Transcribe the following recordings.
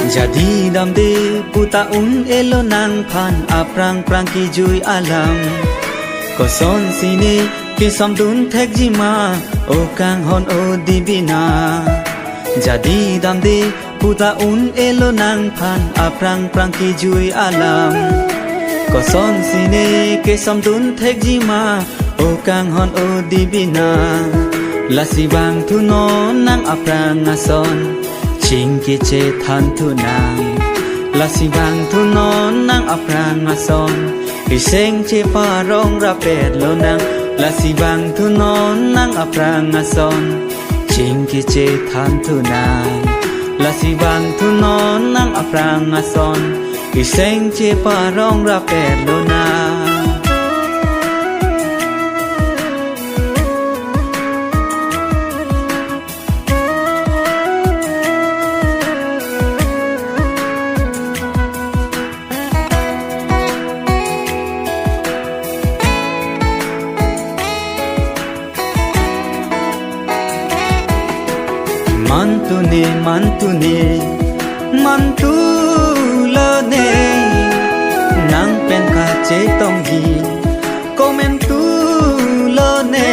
Jadi damde puta un elo nang phan aprang prang ki jui alam ko son sine ki samdun thek jima o kang hon o dibina Jadi damde puta un elo nang phan aprang prang ki jui alam ko son sine ki samdun thek jima o kang hon o dibina Lasi bang thu no nang aprang ason Chingki che than thu nang Lasi bang thu non nang aprang ason Iseng che parong rapet lo nang Lasi bang thu non nang aprang ason Chingki che than thu nang Lasi bang thu non nang aprang ason Iseng che parong rapet lo nang Mantune mantulone nang pen ka che tong hi komentulone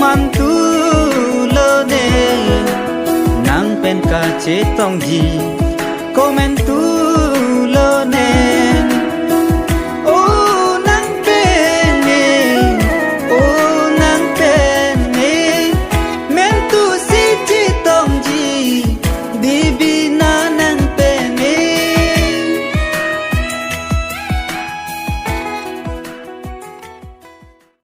mantulone nang pen ka che tong hi komentu